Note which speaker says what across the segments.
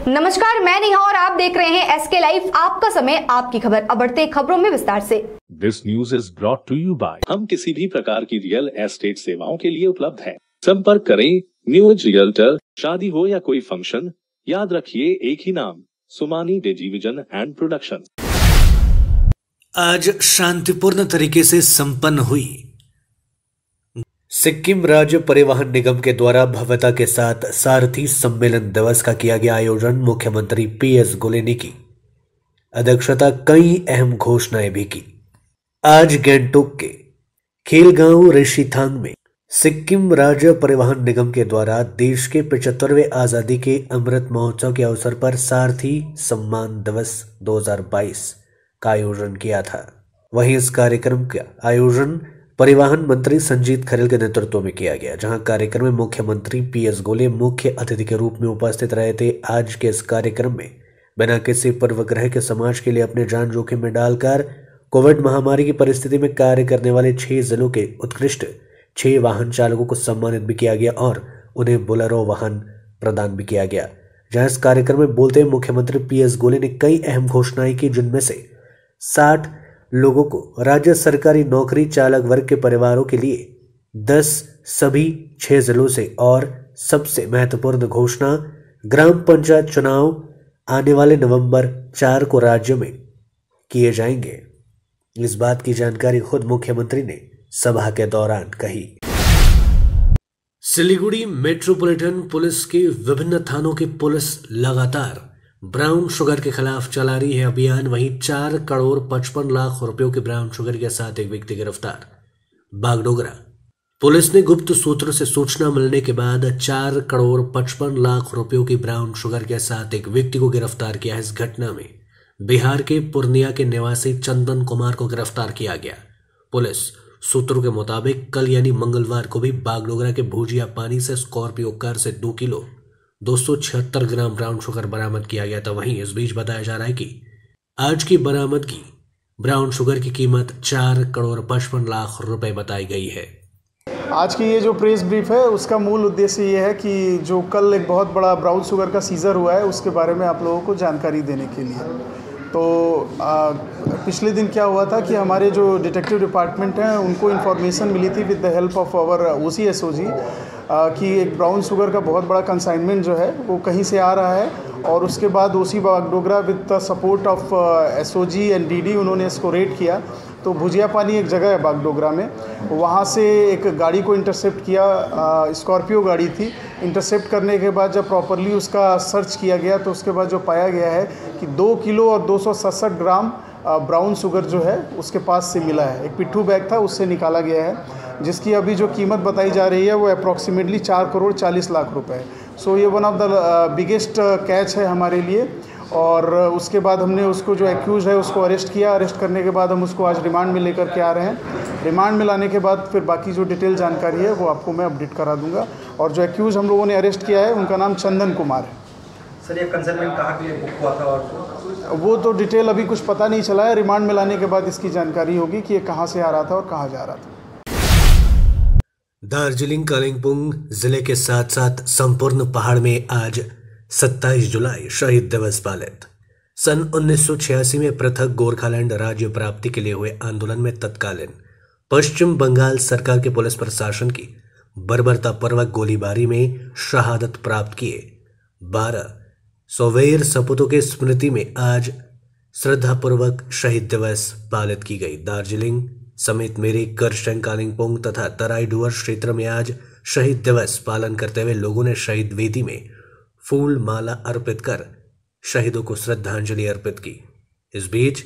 Speaker 1: नमस्कार, मैं नेहा और आप देख रहे हैं एसके लाइव, आपका समय आपकी खबर। अब बढ़ते खबरों में विस्तार से।
Speaker 2: This news is brought to you by हम किसी भी प्रकार की रियल एस्टेट सेवाओं के लिए उपलब्ध हैं। संपर्क करें न्यू एज रियल्टर। शादी हो या कोई फंक्शन, याद रखिए एक ही नाम, सुमानी डिजीविजन एंड प्रोडक्शन।
Speaker 3: आज शांतिपूर्ण तरीके से संपन्न हुई सिक्किम राज्य परिवहन निगम के द्वारा भव्यता के साथ सारथी सम्मेलन दिवस का किया गया आयोजन। मुख्यमंत्री पीएस गोले ने की अध्यक्षता, कई अहम घोषणाएं भी की। आज गैंगटोक के खेलगांव ऋषिथांग में सिक्किम राज्य परिवहन निगम के द्वारा देश के 75वें आजादी के अमृत महोत्सव के अवसर पर सारथी सम्मान दिवस 2022 का आयोजन किया था। वहीं इस कार्यक्रम का आयोजन परिवहन मंत्री संजीत खरेल के नेतृत्व में किया गया, जहां कार्यक्रम में मुख्यमंत्री पीएस गोले मुख्य अतिथि के रूप में उपस्थित रहे थे। आज के इस कार्यक्रम में बिना किसी पूर्वग्रह के समाज के लिए अपने जान जोखिम में डालकर कोविड महामारी की परिस्थिति में कार्य करने वाले 6 जिलों के उत्कृष्ट 6 वाहन चालकों को सम्मानित भी किया गया और उन्हें बोलेरो वाहन प्रदान भी किया गया। जहां इस कार्यक्रम में बोलते हुए मुख्यमंत्री पीएस गोले ने कई अहम घोषणाएं की, जिनमें से 60 लोगों को राज्य सरकारी नौकरी चालक वर्ग के परिवारों के लिए 10 सभी 6 जिलों से, और सबसे महत्वपूर्ण घोषणा ग्राम पंचायत चुनाव आने वाले नवंबर 4 को राज्य में किए जाएंगे। इस बात की जानकारी खुद मुख्यमंत्री ने सभा के दौरान कही। सिलीगुड़ी मेट्रोपॉलिटन पुलिस के विभिन्न थानों की पुलिस लगातार ब्राउन शुगर के खिलाफ चला रही है अभियान। वहीं 4 करोड़ 55 लाख रुपयों के ब्राउन शुगर के साथ एक व्यक्ति गिरफ्तार। बागडोगरा पुलिस ने गुप्त सूत्र से सूचना मिलने के बाद 4 करोड़ 55 लाख रुपयों की ब्राउन शुगर के साथ एक व्यक्ति को गिरफ्तार किया। इस घटना में बिहार के पूर्णिया के निवासी चंदन कुमार को गिरफ्तार किया गया। पुलिस सूत्रों के मुताबिक कल यानी मंगलवार को भी बागडोगरा के भुजिया पानी से स्कॉर्पियो कार से 2 किलो 276 ग्राम ब्राउन शुगर बरामद किया गया था। वहीं इस बीच बताया जा रहा है कि आज की बरामदगी ब्राउन शुगर की कीमत 4 करोड़ 55 लाख रुपए बताई गई है।
Speaker 4: आज की ये जो प्रेस ब्रीफ है उसका मूल उद्देश्य ये है कि जो कल एक बहुत बड़ा ब्राउन शुगर का सीजर हुआ है उसके बारे में आप लोगों को जानकारी देने के लिए। तो पिछले दिन क्या हुआ था कि हमारे जो डिटेक्टिव डिपार्टमेंट हैं उनको इन्फॉर्मेशन मिली थी with the help of our OCSOG कि एक ब्राउन शुगर का बहुत बड़ा कंसाइनमेंट जो है वो कहीं से आ रहा है, और उसके बाद OC Bagdogra with the support of SOG and DD उन्होंने इसको रेड किया। तो भुजिया पानी एक जगह है बागडोगरा में, वहाँ से एक गाड़ी को इंटरसेप्ट किया, स्कॉर्पियो गाड़ी थी। इंटरसेप्ट करने के बाद जब प्रॉपरली उसका सर्च किया गया तो उसके बाद जो पाया गया है कि 2 किलो और 267 ग्राम ब्राउन शुगर जो है उसके पास से मिला है। एक पिट्ठू बैग था उससे निकाला गया है, जिसकी अभी जो कीमत बताई जा रही है वो अप्रॉक्सीमेटली 4 करोड़ 40 लाख रुपए। सो ये one of the biggest catch है हमारे लिए। और उसके बाद हमने उसको जो एक्यूज है उसको अरेस्ट किया। अरेस्ट करने के बाद हम उसको आज रिमांड में लेकर के आ रहे हैं। रिमांड में लाने के बाद फिर बाकी जो डिटेल जानकारी है वो आपको मैं अपडेट करा दूंगा। और जो एक्यूज हम लोगों ने अरेस्ट किया है उनका नाम चंदन कुमार है।
Speaker 5: सर, ये कंसाइनमेंट कहाँ के लिए बुक हुआ था और
Speaker 4: वो तो डिटेल अभी कुछ पता नहीं चला है। रिमांड में लाने के बाद इसकी जानकारी होगी कि ये कहाँ से आ रहा था और कहाँ जा रहा था।
Speaker 3: दार्जिलिंग कालिंपोंग जिले के साथ साथ संपूर्ण पहाड़ में आज 27 जुलाई शहीद दिवस पालित। सन 1986 में पृथक गोरखालैंड राज्य प्राप्ति के लिए हुए आंदोलन में तत्कालीन पश्चिम बंगाल सरकार के पुलिस प्रशासन की बर्बरतापूर्वक गोलीबारी में शहादत प्राप्त किए 12 सौवेर सपूतों के स्मृति में आज श्रद्धापूर्वक शहीद दिवस पालित की गई। दार्जिलिंग समेत मेरे करशंग, कालिंपोंग तथा तराई डुअर क्षेत्र में आज शहीद दिवस पालन करते हुए लोगों ने शहीद वेदी में फूल माला अर्पित कर शहीदों को श्रद्धांजलि अर्पित की। इस बीच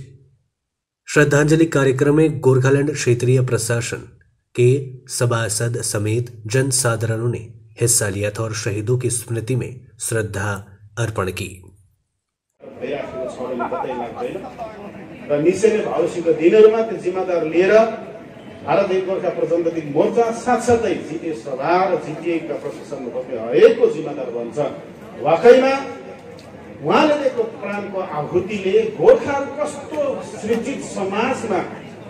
Speaker 3: श्रद्धांजलि कार्यक्रम में गोरखालैंड क्षेत्रीय प्रशासन के सभासद समेत जन साधारणों ने हिस्सा लिया था और शहीदों की स्मृति में श्रद्धा अर्पण की।
Speaker 6: भारत एक गोर्खा प्रजातान्त्रिक मोर्चा साथसाथै जिटिए सभा र जिटिएका प्रशासनमा बस्ने हरेकको जिम्मेदार बन्छ। वाकैमा उहाँले दिएको प्राणको आहुतिले गोर्खाहरू कस्तो सृजित समाजमा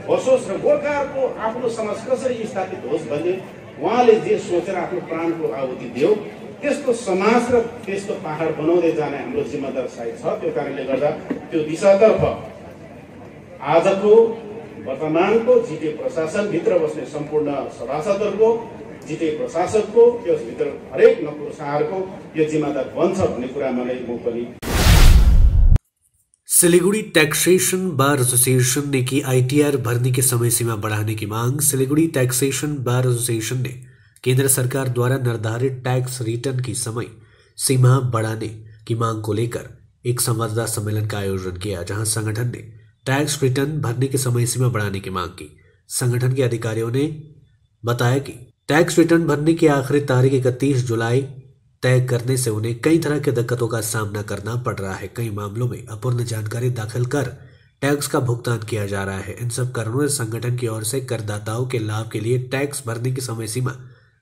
Speaker 6: बसोस् र गोर्खाहरूको आफ्नो समाज कसरी स्थापित होस् भन्ने उहाँले जे सोचेर आफ्नो प्राणको आहुति दियो त्यस्तो समाज र त्यस्तो पहाड बनाउँदै जाने हाम्रो जिम्मेदार सायद छ। त्यो कारणले गर्दा त्यो दिशातर्फ आजको वर्तमानको जिटिए प्रशासनभित्र बस्ने सम्पूर्ण सभासदहरूको, जिटिए प्रशासकको, त्यसभित्र हरेक नकुर शहरको यो जिम्मेदार बन्छ भन्ने कुरा मलाई म पनि।
Speaker 3: सिलीगुड़ी टैक्सेशन बार एसोसिएशन ने की आईटीआर भरने की समय सीमा बढ़ाने की मांग। सिलीगुड़ी टैक्सेशन बार एसोसिएशन ने केंद्र सरकार द्वारा निर्धारित टैक्स रिटर्न की समय सीमा बढ़ाने की मांग को लेकर एक संवाददाता सम्मेलन का आयोजन किया, जहां संगठन ने टैक्स रिटर्न भरने की समय सीमा बढ़ाने की मांग की। संगठन के अधिकारियों ने बताया कि टैक्स रिटर्न भरने की आखिरी तारीख 31 जुलाई तय करने से उन्हें कई तरह की दिक्कतों का सामना करना पड़ रहा है। कई मामलों में अपूर्ण जानकारी दाखिल कर टैक्स का भुगतान किया जा रहा है। इन सब कारणों से संगठन की ओर से करदाताओं के लाभ के लिए टैक्स भरने की समय सीमा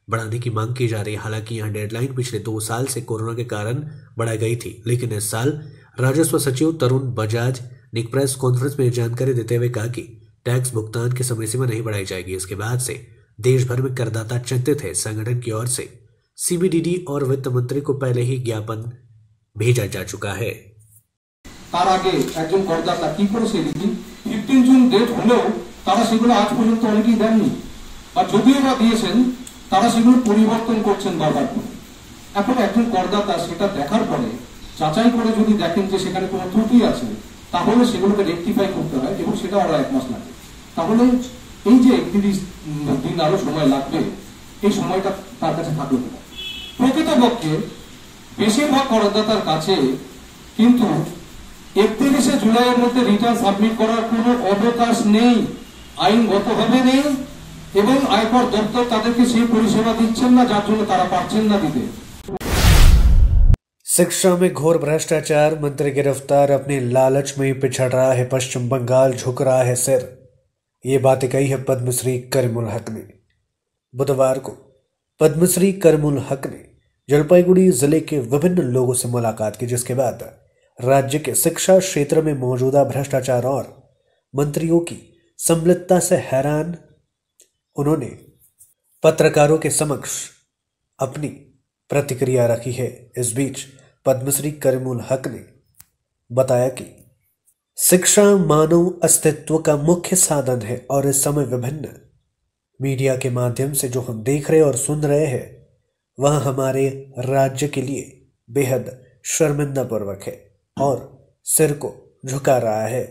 Speaker 3: बढ़ाने की मांग की जा रही है। हालांकि यहां डेडलाइन पिछले 2 साल से कोरोना के कारण बढ़ाई गई थी, लेकिन इस साल राजस्व सचिव तरुण बजाज ने एक प्रेस कॉन्फ्रेंस में जानकारी देते हुए कहा कि टैक्स भुगतान की समय सीमा नहीं बढ़ाई जाएगी। इसके बाद से देश भर में करदाता चिंतित है। संगठन की ओर से सीबीडीडी और वित्त मंत्री को पहले ही ज्ञापन भेजा जा चुका है।
Speaker 7: তার আগে একজন করদাতা কি করেছে দেখি 15 জুন ডেট হলেও তারা সেগুলো আজ পর্যন্ত অনেকেই দেননি, বা যদিও বা দিয়েছেন তারা সেগুলো পরিবর্তন করছেন বারবার করে। এখন একজন করদাতা সেটা দেখার পরে যাচাই করে যদি দেখেন যে সেখানে কোনো ত্রুটি আছে, তাহলে সেগুলোকে রেকটিফাই করতে হয় এবং সেটা আরো 1 মাস লাগে। তাহলে এই যে 31 দিন আরো সময় লাগবে, এই সময়টা তার কাছে থাকবে না। প্রকৃতপক্ষে বেশিরভাগ করদাতার কাছে কিন্তু 31 জুলাইয়ের মধ্যে রিটার্ন সাবমিট করার কোনো অবকাশ নেই, আইনগতভাবে নেই, এবং আয়কর দপ্তর তাদেরকে সেই পরিষেবা দিচ্ছেন না, যার জন্য তারা পারছেন না দিতে।
Speaker 3: शिक्षा में घोर भ्रष्टाचार, मंत्री गिरफ्तार, अपने लालच में पिछड़ रहा है पश्चिम बंगाल, झुक रहा है सिर। ये बातें कही है पद्मश्री करीमुल हक ने। बुधवार को पद्मश्री करीमुल हक ने जलपाईगुड़ी जिले के विभिन्न लोगों से मुलाकात की, जिसके बाद राज्य के शिक्षा क्षेत्र में मौजूदा भ्रष्टाचार और मंत्रियों की सम्मिलितता से हैरान उन्होंने पत्रकारों के समक्ष अपनी प्रतिक्रिया रखी है। इस बीच पद्मश्री करीमुल हक ने बताया कि शिक्षा मानव अस्तित्व का मुख्य साधन है और इस समय विभिन्न मीडिया के माध्यम से जो हम देख रहे और सुन रहे हैं, वह हमारे राज्य के लिए बेहद शर्मिंदापूर्वक है और सिर को झुका रहा है।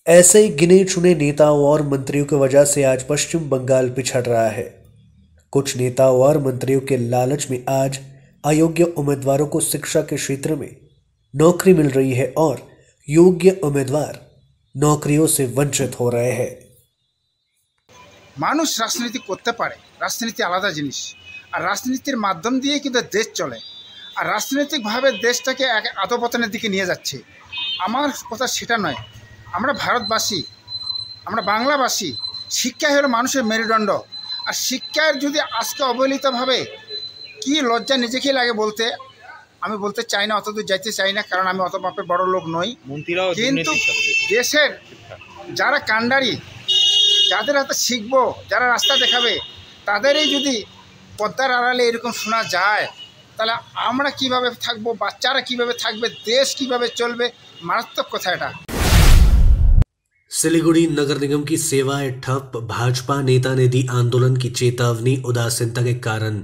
Speaker 3: ऐसे ही गिने चुने नेताओं और मंत्रियों की वजह से आज पश्चिम बंगाल पिछड़ रहा है। कुछ नेताओं और मंत्रियों के लालच में आज अयोग्य उम्मीदवारों को शिक्षा के क्षेत्र में नौकरी मिल रही है और योग्य उम्मीदवार नौकरियों से वंचित हो रहे हैं।
Speaker 8: মানুষ রাজনীতি করতে পারে, রাজনীতি আলাদা জিনিস, আর রাজনীতির মাধ্যম দিয়ে কিন্তু দেশ চলে, আর রাজনৈতিকভাবে দেশটাকে এক আধপতনের দিকে নিয়ে যাচ্ছে। আমার কথা সেটা নয়। আমরা ভারতবাসী, আমরা বাংলাবাসী, শিক্ষাই হলো মানুষের মেরুদণ্ড। আর শিক্ষার যদি আজকে অবহেলিতভাবে কি লজ্জা নিজেকেই লাগে বলতে, আমি বলতে চাই না, অতদূর যাইতে চাই না, কারণ আমি অত বাপের বড় লোক নই। কিন্তু দেশের যারা কাণ্ডারি, যাদের হাতে শিখবো, যারা রাস্তা দেখাবে, তাদেরই যদি পদ্মার আড়ালে এরকম শোনা যায়, তাহলে আমরা কিভাবে থাকবো, বাচ্চারা কিভাবে থাকবে, দেশ কিভাবে চলবে, মারাত্মক কথা এটা।
Speaker 3: सिलीगुड़ी नगर निगम की सेवाएं ठप, भाजपा नेता ने दी आंदोलन की चेतावनी, उदासीनता के कारण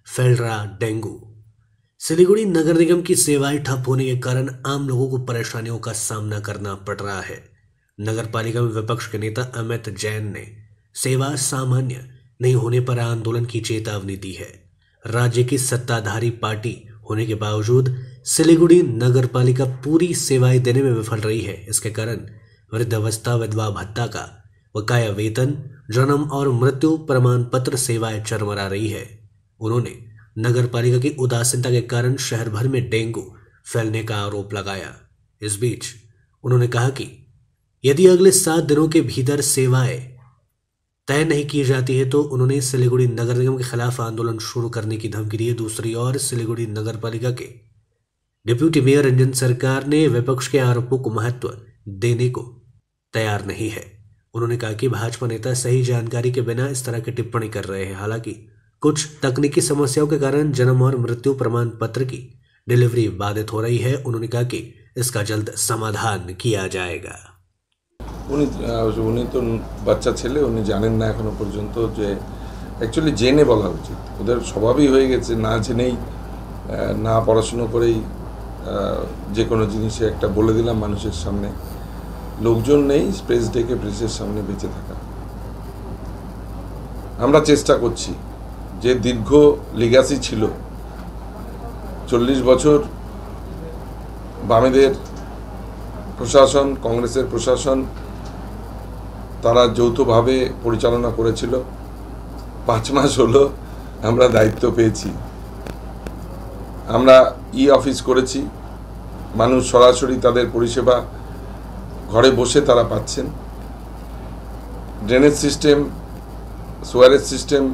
Speaker 3: फैल रहा डेंगू। सिलीगुड़ी नगर निगम की सेवाएं ठप होने के कारण आम लोगों को परेशानियों का सामना करना पड़ रहा है। नगर पालिका में विपक्ष के नेता अमित जैन ने सेवा सामान्य नहीं होने पर आंदोलन की चेतावनी दी है। राज्य की सत्ताधारी पार्टी होने के बावजूद सिलीगुड़ी नगर पालिका पूरी सेवाएं देने में विफल रही है। इसके कारण वृद्धावस्था विधवा भत्ता का बकाया वेतन, जन्म और मृत्यु प्रमाण पत्र सेवाएं चरमरा रही है। उन्होंने नगर पालिका की उदासीनता के कारण शहर भर में डेंगू फैलने का आरोप लगाया। इस बीच उन्होंने कहा कि यदि अगले 7 दिनों के भीतर सेवाएं तय नहीं की जाती है तो उन्होंने सिलीगुड़ी नगर निगम के खिलाफ आंदोलन शुरू करने की धमकी दी है। दूसरी ओर सिलीगुड़ी नगर पालिका के डिप्टी मेयर रंजन सरकार ने विपक्ष के आरोपों को महत्व देने को तैयार नहीं है। उन्होंने कहा कि भाजपा नेता सही जानकारी के बिना इस तरह की टिप्पणी कर रहे हैं। हालांकि कुछ तकनीकी समस्याओं के कारण जन्म और मृत्यु प्रमाण पत्र की डिलीवरी बाधित हो रही है। उन्होंने कहा कि इसका जल्द समाधान किया जाएगा।
Speaker 9: উনি তো বাচ্চা ছেলে, উনি জানেন না এখনো পর্যন্ত যে অ্যাকচুয়ালি জেনে বলা উচিত। ওদের স্বভাবই হয়ে গেছে না জেনেই না পড়াশুনো করেই যে কোনো জিনিসে একটা বলে দিলাম মানুষের সামনে। লোকজন নেই প্রেস ডেকে প্রেসের সামনে বেঁচে থাকা। আমরা চেষ্টা করছি যে দীর্ঘ লিগ্যাসি ছিল 40 বছর বামেদের প্রশাসন, কংগ্রেসের প্রশাসন তারা যৌথভাবে পরিচালনা করেছিল। 5 মাস হলো আমরা দায়িত্ব পেয়েছি। আমরা অফিস করেছি, মানুষ সরাসরি তাদের পরিষেবা ঘরে বসে তারা পাচ্ছেন। Drainage system, sewerage system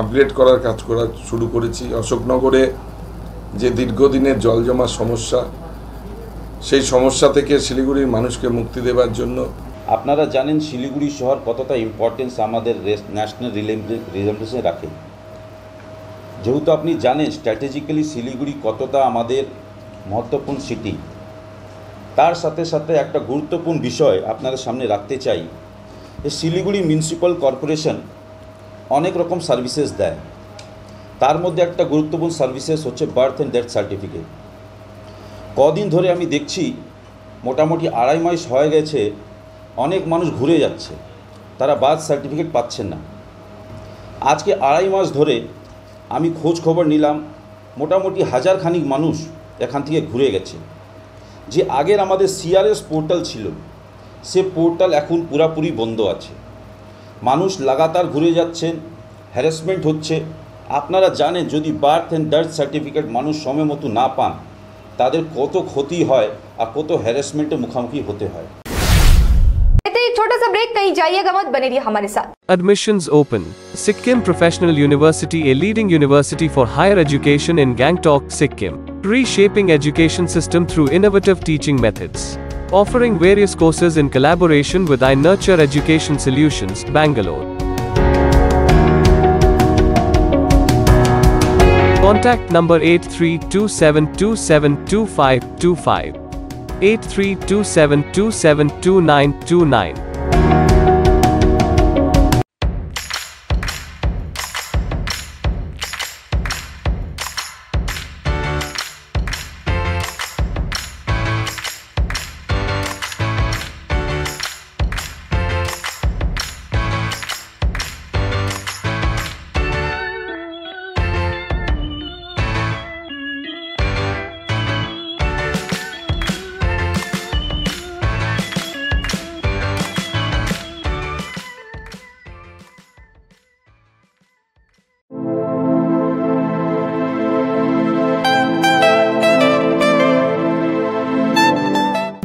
Speaker 9: upgrade করার কাজ করা শুরু করেছি। অশোকনগরে যে দীর্ঘদিনের জল জমার সমস্যা, সেই সমস্যা থেকে শিলিগুড়ির মানুষকে মুক্তি দেওয়ার জন্য।
Speaker 10: আপনারা জানেন শিলিগুড়ি শহর কতটা ইম্পর্টেন্স আমাদের ন্যাশনাল রিলেভেন্সে রাখে। যেহেতু আপনি জানেন স্ট্র্যাটেজিক্যালি শিলিগুড়ি কতটা আমাদের মহত্বপূর্ণ সিটি, তার সাথে সাথে একটা গুরুত্বপূর্ণ বিষয় আপনাদের সামনে রাখতে চাই। শিলিগুড়ি মিউনিসিপ্যাল কর্পোরেশন অনেক রকম সার্ভিসেস দেয়, তার মধ্যে একটা গুরুত্বপূর্ণ সার্ভিসেস হচ্ছে বার্থ অ্যান্ড ডেথ সার্টিফিকেট। কদিন ধরে আমি দেখছি মোটামুটি 2.5 মাস হয়ে গেছে অনেক মানুষ ঘুরে যাচ্ছে, তারা বার্থ সার্টিফিকেট পাচ্ছেন না। আজকে 2.5 মাস ধরে আমি খোঁজ খবর নিলাম, মোটামুটি 1000 খানিক মানুষ এখান থেকে ঘুরে গেছে। যে আগের আমাদের সিআরএস পোর্টাল ছিল, সে পোর্টাল এখন পুরাপুরি বন্ধ আছে। মানুষ লাগাতার ঘুরে যাচ্ছেন, হ্যারাসমেন্ট হচ্ছে। আপনারা জানেন যদি বার্থ অ্যান্ড ডেথ সার্টিফিকেট মানুষ সময় মতো না পান, তাদের কত ক্ষতি হয় আর কত হ্যারাসমেন্টের মুখোমুখি হতে হয়।
Speaker 1: एक छोटा सा ब्रेक, कहीं जाइएगा मत, बने रहिए हमारे साथ।
Speaker 11: Admissions open. Sikkim Professional University, a leading university for higher education in Gangtok, Sikkim, reshaping education system through innovative teaching methods, offering various courses in collaboration with iNurture Education Solutions, Bangalore. Contact number 8327272525, 8327272929.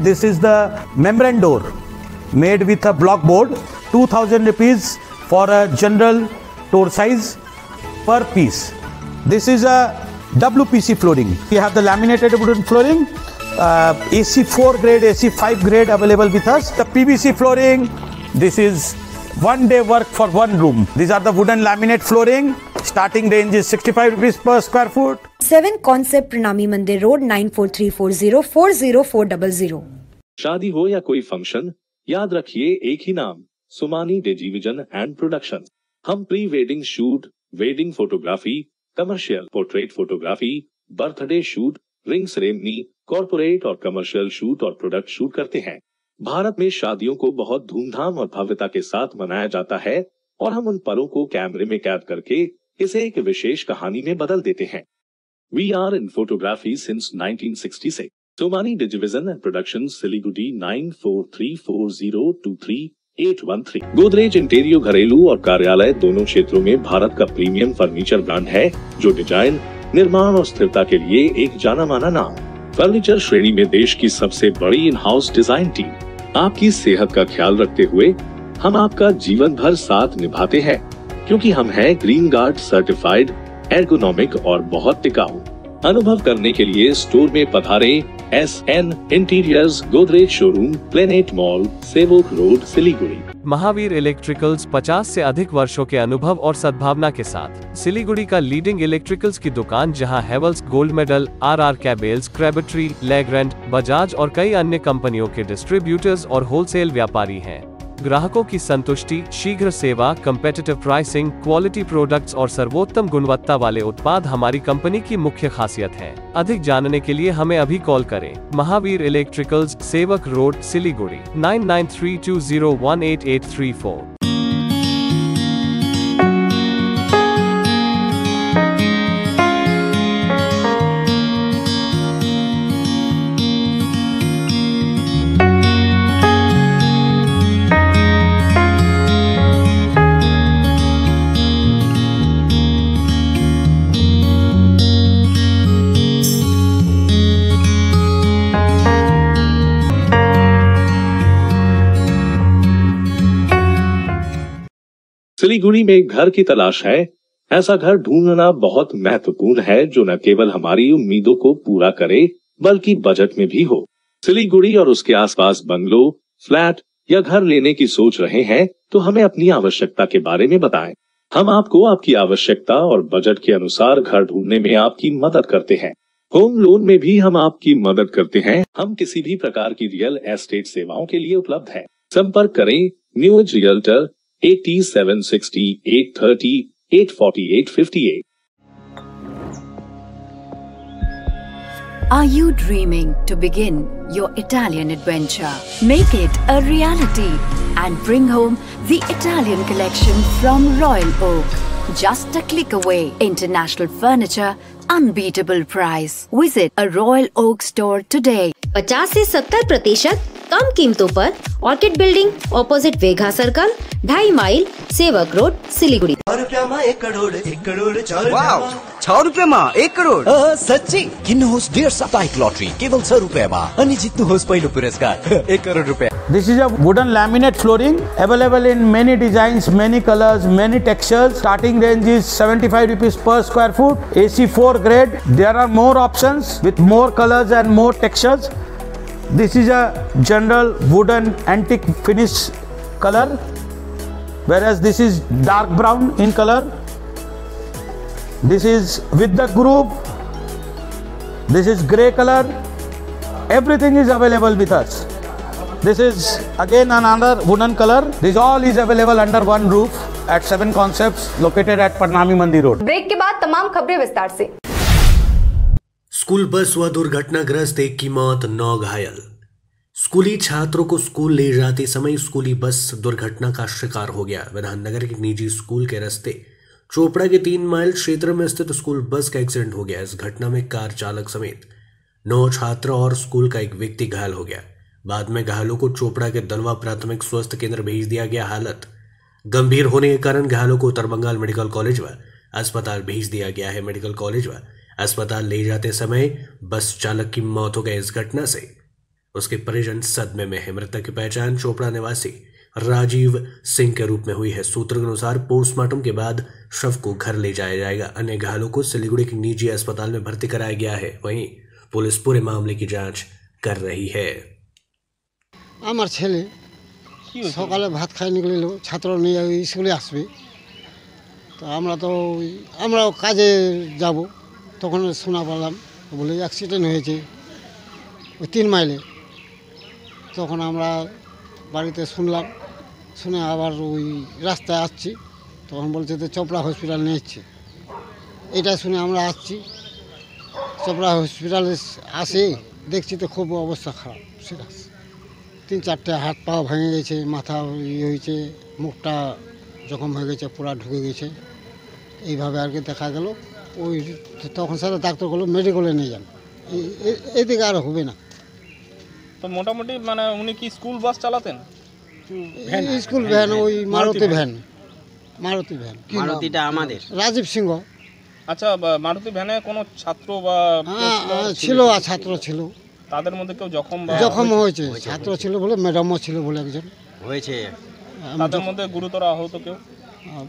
Speaker 12: This is the membrane door made with a block board, 2000 rupees for a general door size per piece. This is a WPC flooring. We have the laminated wooden flooring, AC4 grade, AC5 grade available with us. The PVC flooring, this is 1 day work for 1 room. These are the wooden laminate flooring. Starting range is 65 rupees per square foot.
Speaker 13: 7 Concept Pranami Mandir Road, 9434040400.
Speaker 2: शादी हो या कोई function, याद रखिए एक ही नाम, Sumani डिजीविजन and production. हम pre wedding shoot, wedding photography, commercial portrait photography, birthday shoot, ring ceremony, corporate और कमर्शियल शूट और प्रोडक्ट शूट करते हैं। भारत में शादियों को बहुत धूमधाम और भव्यता के साथ मनाया जाता है और हम उन पलों को कैमरे में कैद करके इसे एक विशेष कहानी में बदल देते हैं। We are in photography since 1966. Somani Digivision and Productions, Siliguri 9434023813। Godrej interior घरेलू और कार्यालय दोनों क्षेत्रों में भारत का प्रीमियम फर्नीचर ब्रांड है, जो डिजाइन, निर्माण और स्थिरता के लिए एक जाना माना नाम। फर्नीचर श्रेणी में देश की सबसे बड़ी इन हाउस डिजाइन टीम। आपकी सेहत का ख्याल रखते हुए हम आपका जीवन भर साथ निभाते हैं, क्योंकि हम हैं ग्रीन गार्ड सर्टिफाइड, एर्गोनॉमिक और बहुत टिकाऊ। अनुभव करने के लिए स्टोर में पधारे। SN interiors, Godrej showroom, planet mall, Sevoke road, Siliguri.
Speaker 11: Mahavir electricals 50 से अधिक वर्षों के अनुभव और सद्भावना के साथ सिलीगुड़ी का लीडिंग इलेक्ट्रिकल्स की दुकान, जहां Havells gold medal, RR cables, Crabtree, Legrand, Bajaj और कई अन्य कंपनियों के डिस्ट्रीब्यूटर्स और होलसेल व्यापारी हैं। ग्राहकों की संतुष्टि, शीघ्र सेवा, कम्पेटिटिव प्राइसिंग, क्वालिटी प्रोडक्ट्स और सर्वोत्तम गुणवत्ता वाले उत्पाद हमारी कंपनी की मुख्य खासियत है। अधिक जानने के लिए हमें अभी कॉल करें। महावीर इलेक्ट्रिकल्स, सेवक रोड, सिलीगुड़ी 9932018834।
Speaker 2: सिलीगुड़ी में एक घर की तलाश है। ऐसा घर ढूंढना बहुत महत्वपूर्ण है जो न केवल हमारी उम्मीदों को पूरा करे बल्कि बजट में भी हो। सिलीगुड़ी और उसके आसपास बंगलो, फ्लैट या घर लेने की सोच रहे हैं तो हमें अपनी आवश्यकता के बारे में बताएं। हम आपको आपकी आवश्यकता और बजट के अनुसार घर ढूंढने में आपकी मदद करते हैं। होम लोन में भी हम आपकी मदद करते हैं। हम किसी भी प्रकार की रियल एस्टेट सेवाओं के लिए उपलब्ध है। संपर्क करें new age realtor 8760 830 848 58।
Speaker 14: Are you dreaming to begin your Italian adventure? Make it a reality and bring home the Italian collection from Royal Oak. Just a click away. International furniture, unbeatable price. Visit a Royal Oak store today.
Speaker 15: 50 से 70% कम कीमतों पर orchid building, opposite Vega circle, 2.5 mile, Sevoke road, Siliguri.
Speaker 16: 1 crore 6 रुपए में 1 करोड़ सच्ची किन्नुहोस् डेढ साप्ताहिक lottery केवल 6 रुपए में अनि जित्नुहोस् पहिलो पुरस्कार 1 करोड़ रुपए।
Speaker 12: This is a wooden laminate flooring available in many designs, many colors, many textures. Starting range is 75 rupees per square foot. AC4 grade. There are more options with more colors and more textures. This is a general wooden antique finish color, whereas this is dark brown in color. This is with the groove. This is grey color. Everything is available with us. This is again another wooden color. This all is available under one roof at 7 Concepts located at Parnami Mandir Road.
Speaker 1: Break के बाद तमाम खबरें विस्तार से।
Speaker 3: School bus हुआ दुर्घटनाग्रस्त, 1 की मौत, 9 घायल। स्कूली छात्रों को स्कूल ले जाते समय स्कूली बस दुर्घटना का शिकार हो गया। विधाननगर के निजी स्कूल के रास्ते चोपड़ा के 3 माइल क्षेत्र में स्थित स्कूल बस का एक्सीडेंट हो गया। इस घटना में कार चालक समेत 9 छात्र और स्कूल का एक व्यक्ति घायल हो गया। बाद में घायलों को चोपड़ा के दलवा प्राथमिक स्वास्थ्य केंद्र भेज दिया गया। हालत गंभीर होने के कारण घायलों को उत्तर बंगाल मेडिकल कॉलेज व अस्पताल भेज दिया गया है। मेडिकल कॉलेज व अस्पताल ले जाते समय बस चालक की मौत हो गई। इस घटना से उसके परिजन सदमे में है। मृतक की पहचान चोपड़ा निवासी राजीव सिंह के रूप में हुई है। सूत्रों के अनुसार पोस्टमार्टम के बाद शव को घर ले जाया जाएगा। अन्य घायलों को सिलीगुड़ी के निजी अस्पताल में भर्ती कराया गया है। वहीं पुलिस पूरे मामले की जांच कर रही है।
Speaker 17: আমার ছেলে সকালে ভাত খাই নিয়ে ছাত্র নিয়ে স্কুলে আসবে, তো আমরাও কাজে যাব, তখন শোনা পেলাম বলে অ্যাক্সিডেন্ট হয়েছে ওই 3 মাইলে। তখন আমরা বাড়িতে শুনলাম, শুনে আবার ওই রাস্তায় আসছি, তখন বলছে যে চোপড়া হসপিটাল নিয়ে যাচ্ছে। এটা শুনে আমরা আসছি, চোপড়া হসপিটালে আসে দেখছি তো খুব অবস্থা খারাপ। সেটা 3-4টে হাত পা ভেঙে গেছে, মাথা হয়েছে, মুখটা জখম হয়ে গেছে, পুরা ঢুকে গেছে। এইভাবে আর কি দেখা গেল। ওই তখন সারা ডাক্তারগুলো মেডিকেলে নিয়ে যান, এদিকে আর হবে না।
Speaker 18: তো মোটামুটি মানে উনি কি স্কুল বাস চালাতেন?
Speaker 17: স্কুল ভ্যান, ওই মারুতি ভ্যান।
Speaker 19: মারুতিটা আমাদের
Speaker 17: রাজীব সিংহ।
Speaker 18: আচ্ছা, মারুতি ভ্যানে কোনো ছাত্র বা
Speaker 17: ছিল, আর ছাত্র ছিল।
Speaker 18: তাদের মধ্যে কেউ
Speaker 17: জখম হয়েছে? ছাত্র ছিল বলে, ম্যাডামও ছিল বলে একজন
Speaker 19: হয়েছে।
Speaker 18: তাদের মধ্যে গুরুতর আহত কেউ?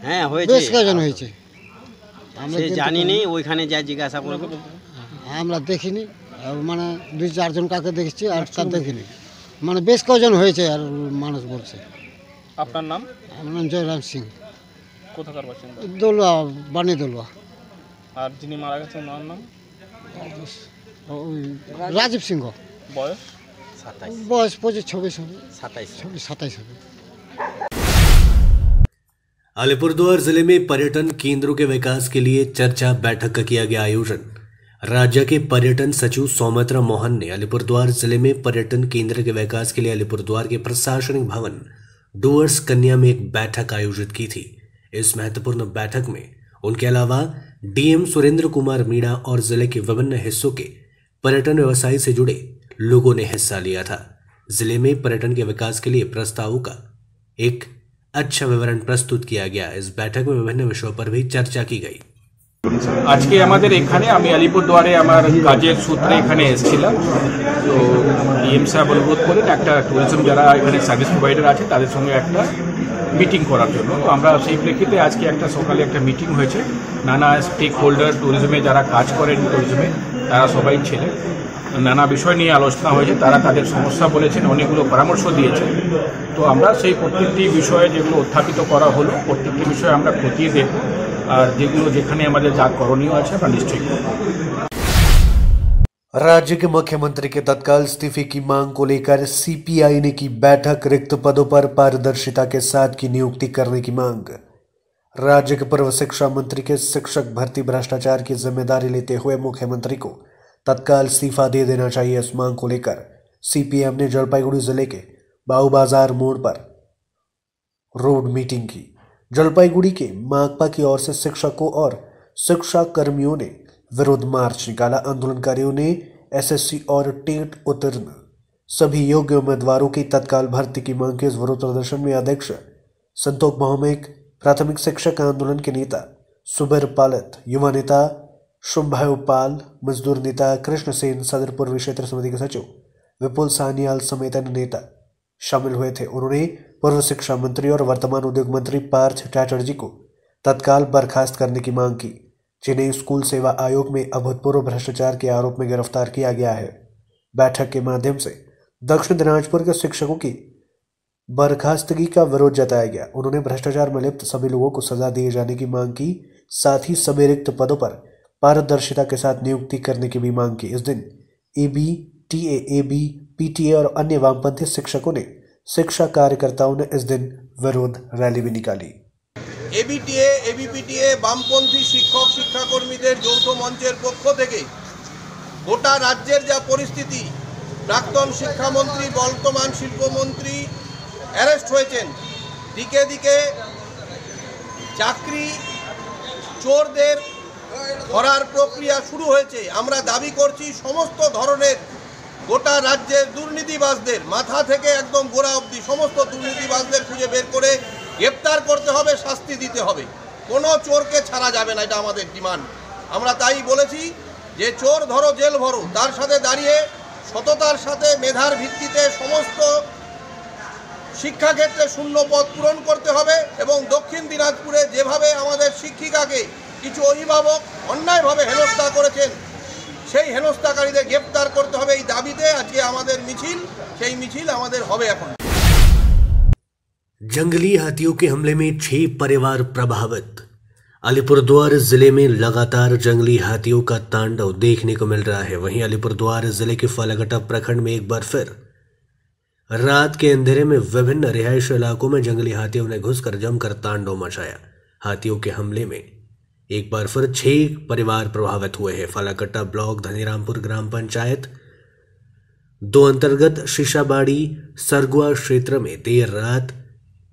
Speaker 19: হ্যাঁ হয়েছে,
Speaker 17: বেশ কয়েকজন হয়েছে।
Speaker 19: আমরা জানি নি, ওইখানে যা জিজ্ঞাসা করব।
Speaker 17: আমরা দেখিনি, মানে 2-4 জন কাকে দেখেছি আর কার দেখিনি, মানে বেশ কয়েকজন হয়েছে আর মানুষ বলছে।
Speaker 18: আপনার নাম?
Speaker 17: আমার নাম জয়রাম সিং।
Speaker 18: কোথাকার বাসিন্দা?
Speaker 17: দলুয়া, বানি দলুয়া।
Speaker 18: আর যিনি মারা গেছেন ওনার নাম?
Speaker 17: রাজীব সিংহ।
Speaker 18: বয়স?
Speaker 17: बस 25-26 27 হবে।
Speaker 3: अलीपुरद्वार जिले में पर्यटन केंद्रों के विकास के लिए चर्चा बैठक का किया गया आयोजन। राज्य के पर्यटन सचिव सौमित्रा मोहन ने अलीपुरद्वार जिले में पर्यटन केंद्र के विकास के लिए अलीपुरद्वार के प्रशासनिक भवन डूअर्स कन्या में एक बैठक आयोजित की थी। इस महत्वपूर्ण बैठक में उनके अलावा डीएम सुरेंद्र कुमार मीणा और जिले के विभिन्न हिस्सों के पर्यटन व्यवसाय से जुड़े लोगों ने हिस्सा लिया था। जिले में पर्यटन के विकास के लिए प्रस्तावों का एक अच्छा विवरण प्रस्तुत किया गया। इस बैठक में विभिन्न विषयों पर भी चर्चा की गई।
Speaker 7: আজকে আমাদের এখানে আমি আলিপুরদুয়ারে আমার কাজের সূত্রে এখানে এসেছিলাম। তো ডিএম সাহেব অনুরোধ করেন একটা ট্যুরিজম যারা এখানে সার্ভিস প্রোভাইডার আছে তাদের সঙ্গে একটা মিটিং করার জন্য। তো আমরা সেই প্রেক্ষিতে আজকে একটা সকালে একটা মিটিং হয়েছে। নানা স্টেক হোল্ডার ট্যুরিজমে যারা কাজ করেন ট্যুরিজমে তারা সবাই ছিলেন। নানা বিষয় নিয়ে আলোচনা হয়েছে, তারা তাদের সমস্যা বলেছেন, অনেকগুলো পরামর্শ দিয়েছেন। তো আমরা সেই প্রত্যেকটি বিষয়ে যেগুলো উত্থাপিত করা হলো প্রত্যেকটি বিষয়ে আমরা খতিয়ে দেখব আর যেগুলো যেখানে আমাদের যা করণীয় আছে আমরা নিশ্চয়ই করব।
Speaker 3: राज्य के मुख्यमंत्री के तत्काल इस्तीफे की मांग को लेकर सीपीआई ने की बैठक। रिक्त पदों पर पारदर्शिता के साथ की नियुक्ति करने की मांग। राज्य के पूर्व शिक्षा मंत्री के शिक्षक भर्ती भ्रष्टाचार की जिम्मेदारी लेते हुए मुख्यमंत्री को तत्काल इस्तीफा दे देना चाहिए। इस मांग को लेकर सीपीएम ने जलपाईगुड़ी जिले के बाऊ बाजार मोड़ पर रोड मीटिंग की। जलपाईगुड़ी के माकपा की ओर से शिक्षकों और शिक्षा कर्मियों ने विरोध मार्च निकाला। आंदोलनकारियों ने एसएससी और टेट उत्तीर्ण सभी योग्य उम्मीदवारों की तत्काल भर्ती की मांग की। इस विरोध प्रदर्शन में अध्यक्ष संतोष भौमिक, प्राथमिक शिक्षक आंदोलन के नेता सुबीर पालित, युवा नेता शुंभायु पाल, मजदूर नेता कृष्ण सेन, सदर पूर्वी क्षेत्र समिति के सचिव विपुल सान्याल समेत अन्य नेता शामिल हुए थे। उन्होंने पूर्व शिक्षा मंत्री और वर्तमान उद्योग मंत्री पार्थ चैटर्जी को तत्काल बर्खास्त करने की मांग की, जिन्हें स्कूल सेवा आयोग में अभूतपूर्व भ्रष्टाचार के आरोप में गिरफ्तार किया गया है। बैठक के माध्यम से दक्षिण दिनाजपुर के शिक्षकों की बर्खास्तगी का विरोध जताया गया। उन्होंने भ्रष्टाचार में लिप्त सभी लोगों को सजा दिए जाने की मांग की, साथ ही सभी रिक्त पदों पर पारदर्शिता के साथ नियुक्ति करने की भी मांग की। इस दिन एबी, टीए, एबी, पीटीए और अन्य वामपंथी शिक्षकों ने, शिक्षा कार्यकर्ताओं ने इस दिन विरोध रैली भी निकाली।
Speaker 20: एबीटीए, एबीपीटीए বামপন্থী শিক্ষক শিক্ষাকর্মীদের যৌথ মঞ্চের পক্ষ থেকে গোটা রাজ্যের যা পরিস্থিতি, প্রাক্তন শিক্ষামন্ত্রী বর্তমান শিল্পমন্ত্রী অ্যারেস্ট হয়েছেন, দিকে দিকে চাকরি চোরদের ধরার প্রক্রিয়া শুরু হয়েছে। আমরা দাবি করছি সমস্ত ধরনের গোটা রাজ্যের দুর্নীতিবাজদের মাথা থেকে একদম গোড়া অবধি সমস্ত দুর্নীতিবাজদের খুঁজে বের করে গ্রেপ্তার করতে হবে, শাস্তি দিতে হবে। কোনো চোরকে ছাড়া যাবে না, এটা আমাদের ডিমান্ড। আমরা তাই বলেছি যে চোর ধরো জেল ভরো, তার সাথে দাঁড়িয়ে সততার সাথে মেধার ভিত্তিতে সমস্ত শিক্ষাক্ষেত্রে শূন্য পদ পূরণ করতে হবে এবং দক্ষিণ দিনাজপুরে যেভাবে আমাদের শিক্ষিকাকে কিছু অভিভাবক অন্যায়ভাবে হেনস্থা করেছেন সেই হেনস্থাকারীদের গ্রেপ্তার করতে হবে। এই দাবিতে আজকে আমাদের মিছিল, সেই মিছিল আমাদের হবে এখন।
Speaker 3: जंगली हाथियों के हमले में 6 परिवार प्रभावित। अलीपुरद्वार जिले में लगातार जंगली हाथियों का तांडव देखने को मिल रहा है। वहीं अलीपुरद्वार जिले के फालाकटा प्रखंड में एक बार फिर रात के अंधेरे में विभिन्न रिहायशी इलाकों में जंगली हाथियों ने घुसकर जमकर तांडव मचाया। हाथियों के हमले में एक बार फिर 6 परिवार प्रभावित हुए हैं। फालाकटा ब्लॉक धनीरामपुर ग्राम पंचायत 2 अंतर्गत शीशाबाड़ी सरगुआ क्षेत्र में देर रात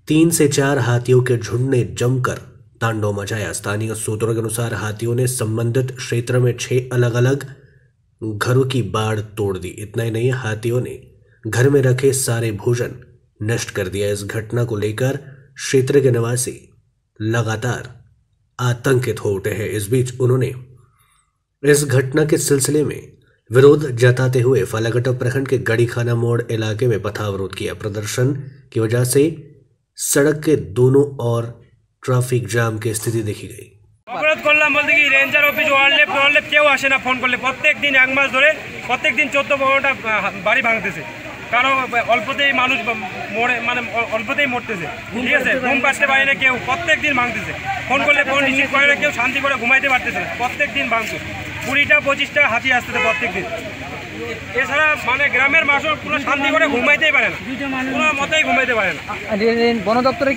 Speaker 3: 3 से 4 हाथियों के झुंड ने जमकर तांडव मचाया। स्थानीय सूत्रों के अनुसार हाथियों ने संबंधित क्षेत्र में 6 अलग अलग घरों की बाड़ तोड़ दी। इतना ही नहीं, हाथियों ने घर में रखे सारे भोजन नष्ट कर दिया। इस घटना को लेकर क्षेत्र के निवासी लगातार आतंकित हो उठे हैं। इस बीच उन्होंने इस घटना के सिलसिले में विरोध जताते हुए फालाकटा प्रखंड के गड़ीखाना मोड़ इलाके में पथावरोध किया। प्रदर्शन की वजह से सड़क के दोनों ओर ट्रैफिक जाम की स्थिति देखी गई।
Speaker 21: অবরোধ করলাম বলতে কি রেঞ্জার অফিস ওয়ারলেপ কেউ আসে না, ফোন করলে প্রত্যেক দিন 1 মাস ধরে প্রত্যেক দিন 14-15টা বাড়ি ভাঙতেছে। কারো অল্পতেই মানুষ মরে, মানে অল্পতেই মরতেছে, ঠিক আছে। ঘুম পাড়তে পারে না কেউ, প্রত্যেক দিন ভাঙতেছে। ফোন করলে ফোন রিসিভ করে না কেউ, শান্তি করে ঘুমাইতে পারতেছে না, প্রত্যেক দিন ভাঙছে। 20টা-25টা হাতি আসতেছে প্রত্যেক দিন। এছাড়া মানে গ্রামের মানুষ পুরো শান্তি করে ঘুমাইতেই পারে না, কোনো মতেই ঘুমাইতে পারে না।
Speaker 5: বন দপ্তরে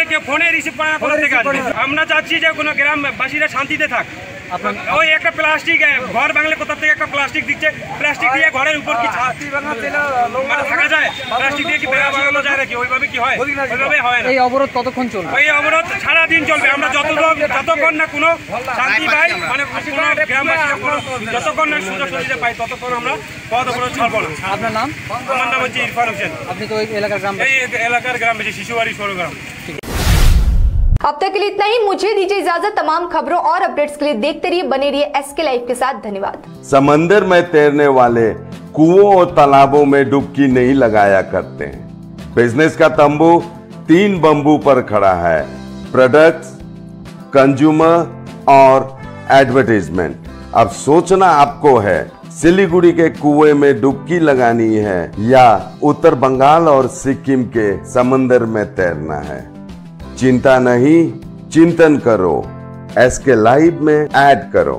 Speaker 21: কেউ ফোনে রিসিভ করে না, কোথা থেকে আসবে? আমরা চাচ্ছি যে কোনো গ্রামবাসীরা শান্তিতে থাক। ওই একটা প্লাস্টিক ঘর ভাঙলে কোথা থেকে একটা প্লাস্টিক দিচ্ছে, প্লাস্টিক দিয়ে ঘরের উপর কি মানে থাকা যায়? প্লাস্টিক দিয়ে কি বেড়া বানানো যায় নাকি? ওইভাবে কি হয়? ওইভাবে হয় না।
Speaker 5: এই অবরোধ কতক্ষণ চলবে?
Speaker 21: এই অবরোধ সারাদিন চলবে। আমরা যতক্ষণ না কোনো শান্তি পাই, মানে কোনো গ্রামবাসীরা কোনো যতক্ষণ না সুযোগ সুবিধা পাই, ততক্ষণ আমরা পথ অবরোধ ছাড়বো না।
Speaker 5: আপনার নাম?
Speaker 21: আমার নাম হচ্ছে ইরফান হোসেন।
Speaker 5: আপনি তো ওই এলাকার
Speaker 21: এই এলাকার গ্রামবাসী, শিশুবাড়ি সৌরগ্রাম।
Speaker 1: अब तक के लिए इतना ही। मुझे दीजिए इजाजत। तमाम खबरों और अपडेट्स के लिए देखते रहिए, बने रहिए एसके लाइव के साथ। धन्यवाद।
Speaker 22: समंदर में तैरने वाले कुओं और तालाबों में डुबकी नहीं लगाया करते हैं। बिजनेस का तंबू 3 बंबू पर खड़ा है: प्रोडक्ट्स, कंज्यूमर और एडवर्टाइजमेंट। अब सोचना आपको है, सिलीगुड़ी के कुएं में डुबकी लगानी है या उत्तर बंगाल और सिक्किम के समंदर में तैरना है। चिंता नहीं, चिंतन करो, एसके लाइव में ऐड करो।